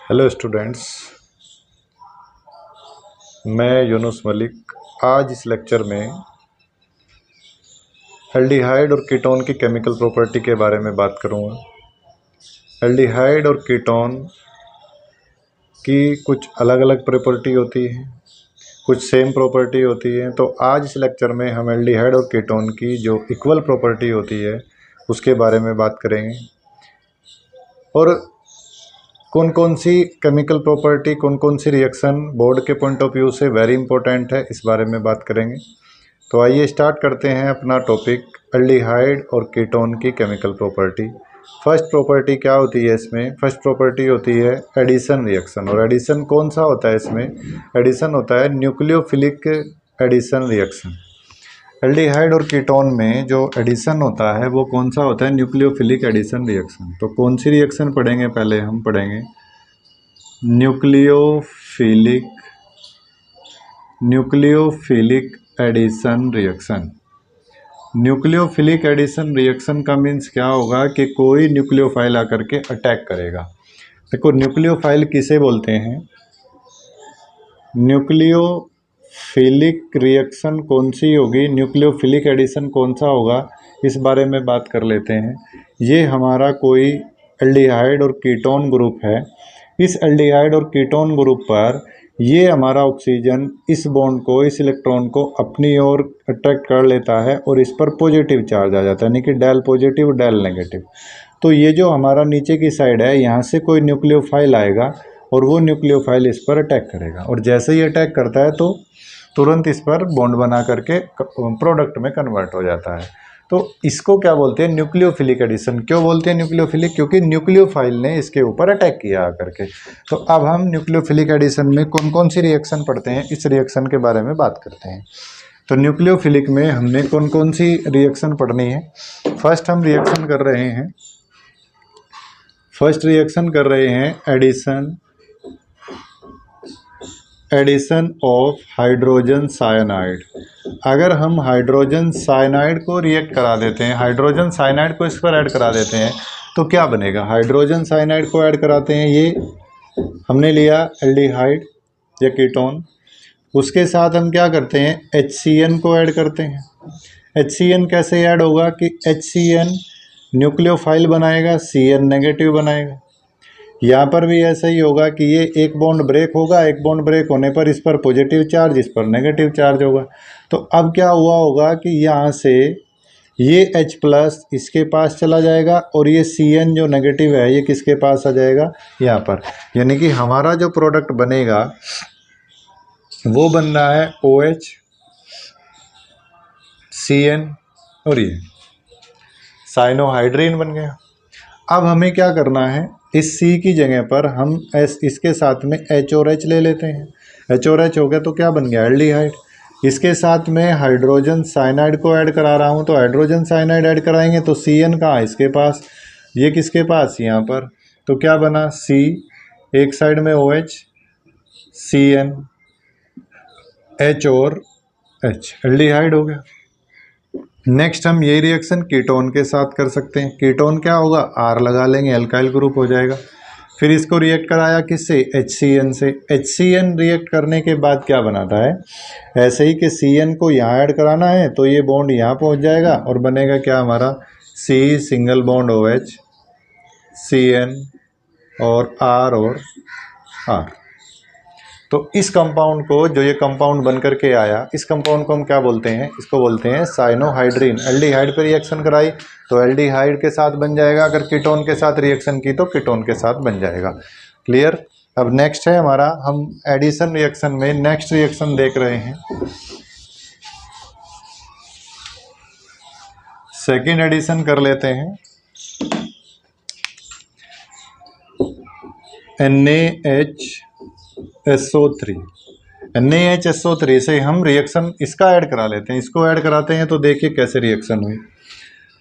Hello students, मैं यूनुस मलिक। आज इस लेक्चर में एल्डिहाइड और कीटोन की केमिकल प्रॉपर्टी के बारे में बात करूंगा। एल्डिहाइड और कीटोन की कुछ अलग अलग प्रॉपर्टी होती है, कुछ सेम प्रॉपर्टी होती है। तो आज इस लेक्चर में हम एल्डिहाइड और कीटोन की जो इक्वल प्रॉपर्टी होती है उसके बारे में बात करेंगे, और कौन कौन सी केमिकल प्रॉपर्टी, कौन कौन सी रिएक्शन बोर्ड के पॉइंट ऑफ व्यू से वेरी इंपॉर्टेंट है, इस बारे में बात करेंगे। तो आइए स्टार्ट करते हैं अपना टॉपिक, एल्डिहाइड और कीटोन की केमिकल प्रॉपर्टी। फर्स्ट प्रॉपर्टी क्या होती है इसमें? फर्स्ट प्रॉपर्टी होती है एडिशन रिएक्शन। और एडिशन कौन सा होता है इसमें? एडिशन होता है न्यूक्लियोफिलिक एडिशन रिएक्शन। एल्डिहाइड और कीटोन में जो एडिशन होता है वो कौन सा होता है? Nucleophilic addition reaction. तो कौन सी रिएक्शन पढ़ेंगे? पहले हम पढ़ेंगे nucleophilic addition reaction. Nucleophilic addition reaction का मीन्स क्या होगा कि कोई न्यूक्लियोफाइल आकर के अटैक करेगा। देखो, न्यूक्लियोफाइल किसे बोलते हैं? न्यूक्लियोफिलिक रिएक्शन कौन सी होगी, न्यूक्लियोफिलिक एडिशन कौन सा होगा, इस बारे में बात कर लेते हैं। ये हमारा कोई एल्डिहाइड और कीटोन ग्रुप है। इस एल्डिहाइड और कीटोन ग्रुप पर ये हमारा ऑक्सीजन इस बॉन्ड को, इस इलेक्ट्रॉन को अपनी ओर अट्रैक्ट कर लेता है और इस पर पॉजिटिव चार्ज आ जाता है, यानी कि डेल पॉजिटिव डेल नेगेटिव। तो ये जो हमारा नीचे की साइड है, यहाँ से कोई न्यूक्लियोफाइल आएगा और वो न्यूक्लियोफाइल इस पर अटैक करेगा, और जैसे ही अटैक करता है तो तुरंत इस पर बॉन्ड बना करके प्रोडक्ट में कन्वर्ट हो जाता है। तो इसको क्या बोलते हैं? Nucleophilic addition. क्यों बोलते हैं न्यूक्लियोफिलिक? क्योंकि न्यूक्लियोफाइल ने इसके ऊपर अटैक किया आकर के। तो अब हम न्यूक्लियोफिलिक एडिशन में कौन कौन सी रिएक्शन पढ़ते हैं, इस रिएक्शन के बारे में बात करते हैं। तो न्यूक्लियोफिलिक में हमने कौन कौन सी रिएक्शन पढ़नी है? फर्स्ट हम रिएक्शन कर रहे हैं, फर्स्ट रिएक्शन कर रहे हैं एडिशन ऑफ हाइड्रोजन साइनाइड। अगर हम हाइड्रोजन साइनाइड को रिएक्ट करा देते हैं, हाइड्रोजन साइनाइड को इस पर ऐड करा देते हैं, तो क्या बनेगा? हाइड्रोजन साइनाइड को ऐड कराते हैं, ये हमने लिया एल्डिहाइड या कीटोन। उसके साथ हम क्या करते हैं? HCN को ऐड करते हैं। HCN कैसे ऐड होगा कि HCN न्यूक्लियोफाइल बनाएगा, CN नेगेटिव बनाएगा। यहाँ पर भी ऐसा ही होगा कि ये एक बॉन्ड ब्रेक होगा, एक बॉन्ड ब्रेक होने पर इस पर पॉजिटिव चार्ज, इस पर नेगेटिव चार्ज होगा। तो अब क्या हुआ होगा कि यहाँ से ये H+ इसके पास चला जाएगा और ये CN जो नेगेटिव है ये किसके पास आ जाएगा? यहाँ पर। यानी कि हमारा जो प्रोडक्ट बनेगा वो बन रहा है OH, CN और ये साइनोहाइड्रीन बन गया। अब हमें क्या करना है? इस C की जगह पर हम इसके साथ में H और H ले लेते हैं। H और H हो गया तो क्या बन गया? एल्डिहाइड। इसके साथ में हाइड्रोजन साइनाइड को ऐड करा रहा हूँ, तो हाइड्रोजन साइनाइड ऐड कराएंगे तो CN कहाँ है? इसके पास। ये किसके पास? यहाँ पर। तो क्या बना? C, एक साइड में OH, CN, H और H, एल्डिहाइड हो गया। नेक्स्ट हम ये रिएक्शन कीटोन के साथ कर सकते हैं। कीटोन क्या होगा? R लगा लेंगे, एल्काइल ग्रुप हो जाएगा। फिर इसको रिएक्ट कराया किससे? HCN से। HCN रिएक्ट करने के बाद क्या बनाता है? ऐसे ही कि CN को यहाँ ऐड कराना है तो ये बॉन्ड यहाँ पहुँच जाएगा और बनेगा क्या हमारा? C single bond OH, CN और R। तो इस कंपाउंड को, जो ये कंपाउंड बन करके आया, इस कंपाउंड को हम क्या बोलते हैं? इसको बोलते हैं साइनोहाइड्रीन। एल्डिहाइड पर रिएक्शन कराई तो एल्डिहाइड के साथ बन जाएगा, अगर कीटोन के साथ रिएक्शन की तो कीटोन के साथ बन जाएगा। क्लियर? अब नेक्स्ट है हमारा, हम एडिशन रिएक्शन में नेक्स्ट रिएक्शन देख रहे हैं, सेकेंड एडिशन कर लेते हैं। NaHSO3 से हम रिएक्शन इसका ऐड करा लेते हैं। इसको ऐड कराते हैं तो देखिए कैसे रिएक्शन हुई।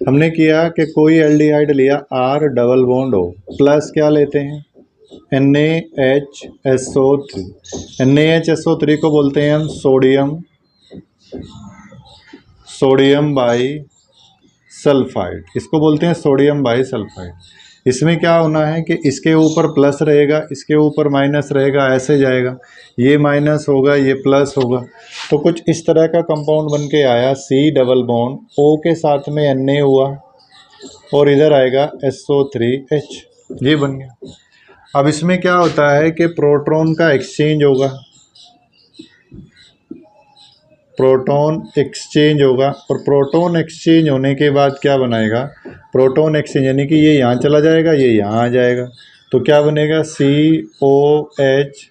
हमने किया कि कोई एल्डिहाइड लिया, R double bond O plus क्या लेते हैं? NaHSO3। NaHSO3 को बोलते हैं हम सोडियम बाई सल्फाइड, इसको बोलते हैं सोडियम बाई सल्फाइड। इसमें क्या होना है कि इसके ऊपर प्लस रहेगा, इसके ऊपर माइनस रहेगा, ऐसे जाएगा, ये माइनस होगा, ये प्लस होगा। तो कुछ इस तरह का कंपाउंड बन के आया, C डबल बॉन्ड O के साथ में Na हुआ और इधर आएगा SO3H, ये बन गया। अब इसमें क्या होता है कि प्रोटॉन का एक्सचेंज होगा, प्रोटॉन एक्सचेंज होगा, और प्रोटॉन एक्सचेंज होने के बाद क्या बनाएगा, प्रोटॉन एक्सचेंज यानी कि ये यहाँ चला जाएगा, ये यहाँ आ जाएगा, तो क्या बनेगा COH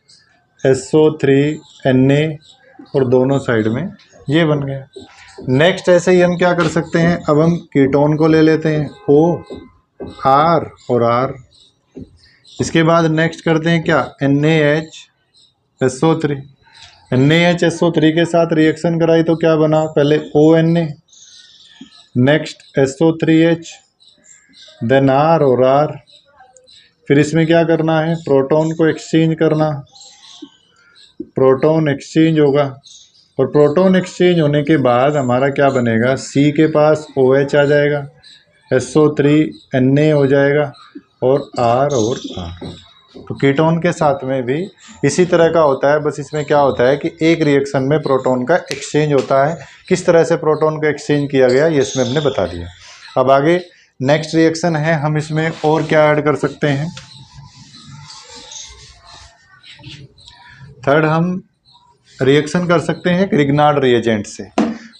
SO3 Na और दोनों साइड में ये बन गया। नेक्स्ट ऐसे ही हम क्या कर सकते हैं, अब हम कीटोन को ले लेते हैं O R और R। इसके बाद नेक्स्ट करते हैं क्या, NaH SO3। NaHSO3 के साथ रिएक्शन कराई तो क्या बना, पहले ONa, next SO3H, then R और R। फिर इसमें क्या करना है, प्रोटॉन को एक्सचेंज करना, प्रोटॉन एक्सचेंज होगा, और प्रोटॉन एक्सचेंज होने के बाद हमारा क्या बनेगा, C के पास OH आ जाएगा, SO3 Na हो जाएगा, और R और R। तो कीटोन के साथ में भी इसी तरह का होता है, बस इसमें क्या होता है कि एक रिएक्शन में प्रोटॉन का एक्सचेंज होता है। किस तरह से प्रोटॉन का एक्सचेंज किया गया ये इसमें हमने बता दिया। अब आगे नेक्स्ट रिएक्शन है, हम इसमें और क्या ऐड कर सकते हैं। थर्ड हम रिएक्शन कर सकते हैं ग्रिग्नार्ड रिएजेंट से।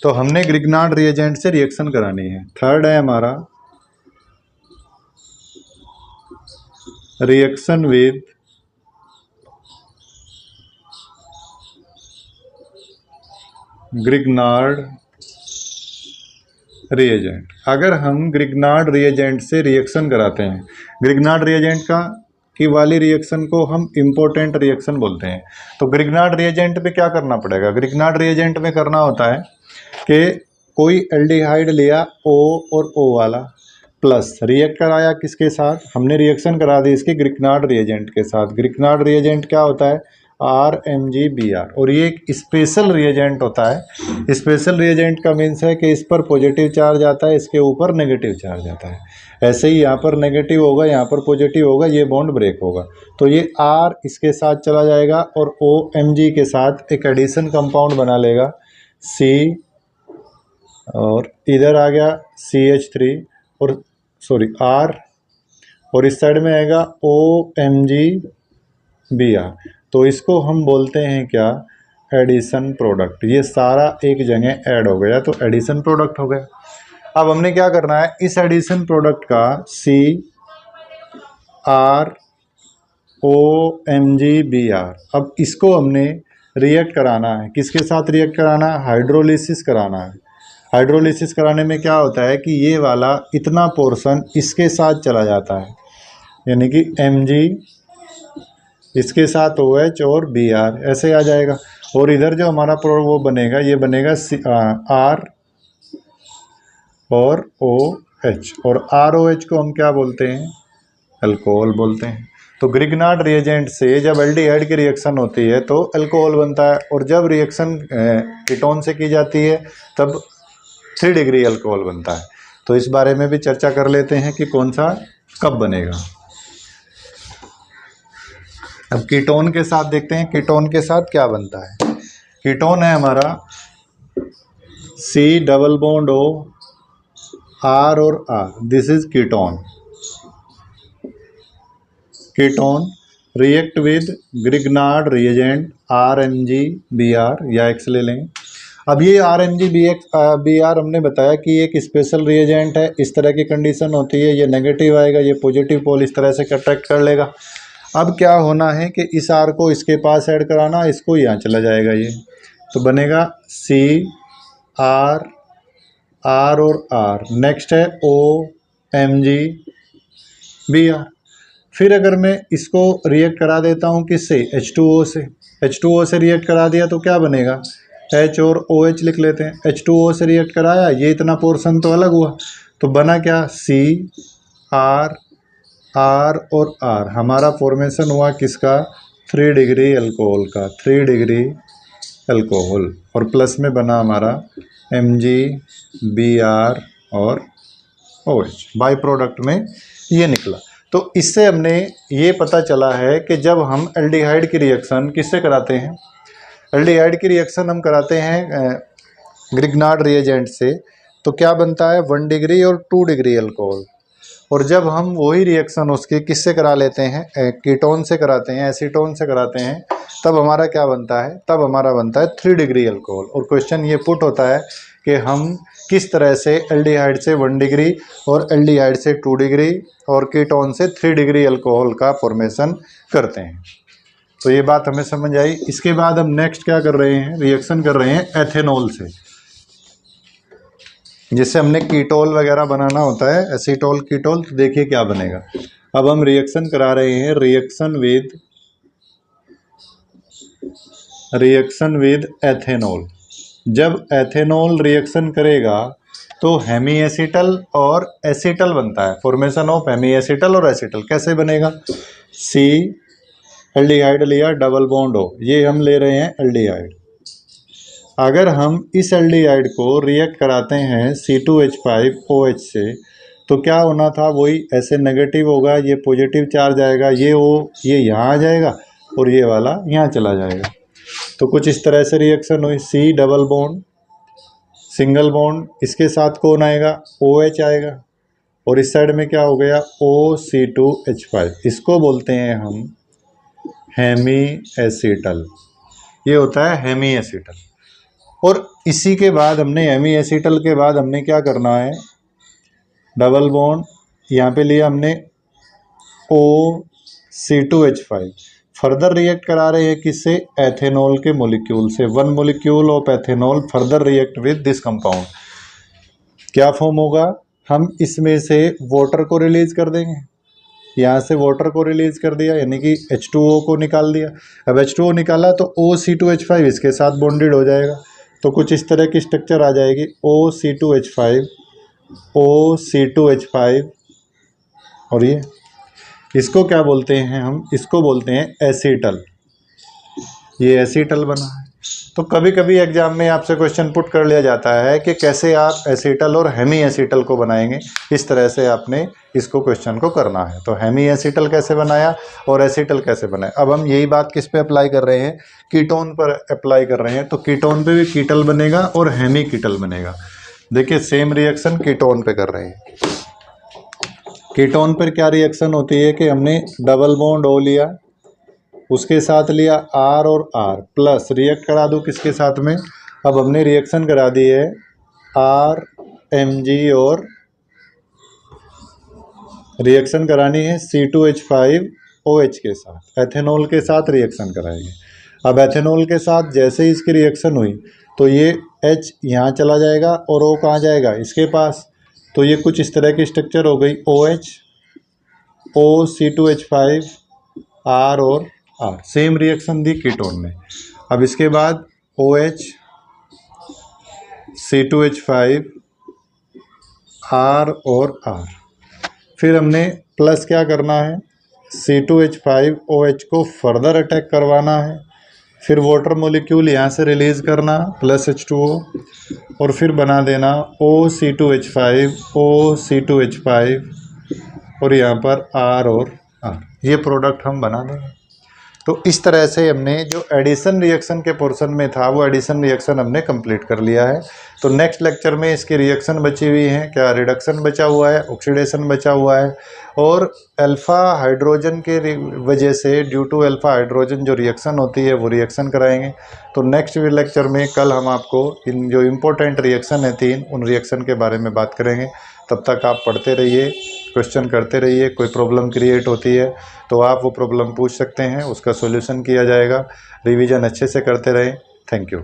तो हमने ग्रिग्नार्ड रिएजेंट से रिएक्शन करानी है। थर्ड है हमारा रिएक्शन विद ग्रिग्नार्ड रिएजेंट। अगर हम ग्रिग्नार्ड रिएजेंट से रिएक्शन कराते हैं, ग्रिग्नार्ड रिएजेंट की वाली रिएक्शन को हम इम्पोर्टेंट रिएक्शन बोलते हैं। तो ग्रिग्नार्ड रिएजेंट पे क्या करना पड़ेगा, ग्रिग्नार्ड रिएजेंट में करना होता है कि कोई एल्डिहाइड लिया O और O वाला, प्लस रिएक्ट कराया किसके साथ, हमने रिएक्शन करा दी इसके ग्रिग्नार्ड रिएजेंट के साथ। ग्रिग्नार्ड रिएजेंट क्या होता है, RMgBr, और ये एक स्पेशल रिएजेंट होता है। स्पेशल रिएजेंट का मीन्स है कि इस पर पॉजिटिव चार्ज आता है, इसके ऊपर नेगेटिव चार्ज आता है। ऐसे ही यहाँ पर नेगेटिव होगा, यहाँ पर पॉजिटिव होगा, ये बॉन्ड ब्रेक होगा, तो ये R इसके साथ चला जाएगा और OMg के साथ एक एडिशन कंपाउंड बना लेगा C, और इधर आ गया CH3 और सॉरी R, और इस साइड में आएगा OMgBr। तो इसको हम बोलते हैं क्या, एडिशन प्रोडक्ट। ये सारा एक जगह ऐड हो गया तो एडिशन प्रोडक्ट हो गया। अब हमने क्या करना है, इस एडिशन प्रोडक्ट का CrOMgBr, अब इसको हमने रिएक्ट कराना है। किसके साथ रिएक्ट कराना है, हाइड्रोलिसिस कराना है। हाइड्रोलिसिस कराने में क्या होता है कि ये वाला इतना पोर्शन इसके साथ चला जाता है, यानी कि Mg इसके साथ OH और Br ऐसे आ जाएगा, और इधर जो हमारा वो बनेगा, ये बनेगा R और OH, और ROH को हम क्या बोलते हैं, अल्कोहल बोलते हैं। तो ग्रिग्नार्ड रिएजेंट से जब एल्डिहाइड की रिएक्शन होती है तो अल्कोहल बनता है, और जब रिएक्शन कीटोन से की जाती है तब 3 डिग्री अल्कोहल बनता है। तो इस बारे में भी चर्चा कर लेते हैं कि कौन सा कब बनेगा। अब कीटोन के साथ देखते हैं, कीटोन के साथ क्या बनता है। कीटोन है हमारा C double bond O, R और R, this is ketone. Ketone react with Grignard reagent RMgBr या X ले लेंगे। अब ये RMgBr हमने बताया कि एक स्पेशल रिएजेंट है, इस तरह की कंडीशन होती है, ये नेगेटिव आएगा, ये पॉजिटिव पोल इस तरह से अट्रैक्ट कर लेगा। अब क्या होना है कि इस R को इसके पास ऐड कराना, इसको यहाँ चला जाएगा ये, तो बनेगा C R R और R। नेक्स्ट है OMgBr। फिर अगर मैं इसको रिएक्ट करा देता हूँ किससे, H2O से, H2O से रिएक्ट करा दिया तो क्या बनेगा, H और OH लिख लेते हैं। H2O से रिएक्ट कराया, ये इतना पोर्शन तो अलग हुआ, तो बना क्या, C R R और R। हमारा फॉर्मेशन हुआ किसका, 3 डिग्री अल्कोहल का, 3 डिग्री अल्कोहल, और प्लस में बना हमारा MgBr और OH। बाई प्रोडक्ट में ये निकला। तो इससे हमने ये पता चला है कि जब हम एल्डिहाइड की रिएक्शन किससे कराते हैं, एल्डिहाइड की रिएक्शन हम कराते हैं ग्रिग्नार्ड रिएजेंट से, तो क्या बनता है 1 डिग्री और 2 डिग्री अल्कोहल। और जब हम वही रिएक्शन उसके किससे करा लेते हैं, कीटोन से कराते हैं, एसीटोन से कराते हैं, तब हमारा क्या बनता है, तब हमारा बनता है 3 डिग्री अल्कोहल। और क्वेश्चन ये पुट होता है कि हम किस तरह से एल्डिहाइड से 1 डिग्री और एल्डिहाइड से 2 डिग्री और कीटोन से 3 डिग्री अल्कोहल का फॉर्मेशन करते हैं। तो ये बात हमें समझ आई। इसके बाद हम नेक्स्ट क्या कर रहे हैं, रिएक्शन कर रहे हैं एथेनॉल से, जिससे हमने कीटोल वगैरह बनाना होता है, एसीटोल कीटोल। तो देखिए क्या बनेगा। अब हम रिएक्शन करा रहे हैं रिएक्शन विद एथेनॉल। जब एथेनॉल रिएक्शन करेगा तो हेमी एसीटल और एसीटल बनता है, फॉर्मेशन ऑफ हेमी एसीटल और एसीटल। कैसे बनेगा, सी एल्डिहाइड लिया, डबल बॉन्ड O, ये हम ले रहे हैं एल्डिहाइड। अगर हम इस एल्डिहाइड को रिएक्ट कराते हैं C2H5OH से, तो क्या होना था, वही ऐसे नेगेटिव होगा, ये पॉजिटिव चार्ज आएगा, ये O ये यहाँ आ जाएगा और ये वाला यहाँ चला जाएगा। तो कुछ इस तरह से रिएक्शन हुई। C double bond single bond, इसके साथ कौन आएगा, OH आएगा, और इस साइड में क्या हो गया OC2H5। इसको बोलते हैं हम हेमी एसीटल, ये होता है हेमी एसीटल। और इसी के बाद हमने हेमी एसीटल के बाद हमने क्या करना है, डबल बॉन्ड यहाँ पे लिया हमने OC2H5, फर्दर रिएक्ट करा रहे हैं किससे, एथेनॉल के मोलिक्यूल से। 1 molecule of ethanol further react with this compound. क्या फॉर्म होगा, हम इसमें से वाटर को रिलीज कर देंगे, यहाँ से वाटर को रिलीज कर दिया, यानी कि H2O को निकाल दिया। अब H2O निकाला तो OC2H5 इसके साथ बॉन्डेड हो जाएगा, तो कुछ इस तरह की स्ट्रक्चर आ जाएगी OC2H5 OC2H5। और ये इसको क्या बोलते हैं, हम इसको बोलते हैं एसीटल, ये एसीटल बना है। तो कभी कभी एग्जाम में आपसे क्वेश्चन पुट कर लिया जाता है कि कैसे आप एसीटल और हेमी एसीटल को बनाएंगे, इस तरह से आपने इसको क्वेश्चन को करना है। तो हेमी एसीटल कैसे बनाया और एसीटल कैसे बनाया। अब हम यही बात किस पे अप्लाई कर रहे हैं, कीटोन पर अप्लाई कर रहे हैं। तो कीटोन पे भी कीटल बनेगा और हेमी कीटल बनेगा। देखिए सेम रिएक्शन कीटोन पे कर रहे हैं। कीटोन पर क्या रिएक्शन होती है कि हमने डबल बॉन्ड O लिया, उसके साथ लिया R और R प्लस, रिएक्ट करा दो किसके साथ में, अब हमने रिएक्शन करा दी है RMG और रिएक्शन करानी है C2H5OH के साथ, एथेनॉल के साथ रिएक्शन कराएंगे। अब एथेनॉल के साथ जैसे ही इसकी रिएक्शन हुई तो ये H यहाँ चला जाएगा और O कहाँ जाएगा, इसके पास। तो ये कुछ इस तरह की स्ट्रक्चर हो गई OH OC2H5 R और R, सेम रिएक्शन दी कीटोन में। अब इसके बाद OH C2H5 R और R, फिर हमने प्लस क्या करना है, C2H5OH को फर्दर अटैक करवाना है, फिर वाटर मॉलिक्यूल यहाँ से रिलीज करना प्लस H2O, और फिर बना देना OC2H5 OC2H5 और यहाँ पर R और R, ये प्रोडक्ट हम बना देंगे। तो इस तरह से हमने जो एडिशन रिएक्शन के पोर्शन में था वो एडिशन रिएक्शन हमने कंप्लीट कर लिया है। तो नेक्स्ट लेक्चर में इसकी रिएक्शन बची हुई है, क्या रिडक्शन बचा हुआ है, ऑक्सीडेशन बचा हुआ है, और अल्फ़ा हाइड्रोजन के वजह से ड्यू टू अल्फ़ा हाइड्रोजन जो रिएक्शन होती है वो रिएक्शन कराएंगे। तो नेक्स्ट लेक्चर में कल हम आपको इन जो इम्पोर्टेंट रिएक्शन है 3, उन रिएक्शन के बारे में बात करेंगे। तब तक आप पढ़ते रहिए, क्वेश्चन करते रहिए। कोई प्रॉब्लम क्रिएट होती है तो आप वो प्रॉब्लम पूछ सकते हैं, उसका सॉल्यूशन किया जाएगा। रिवीजन अच्छे से करते रहें। Thank you.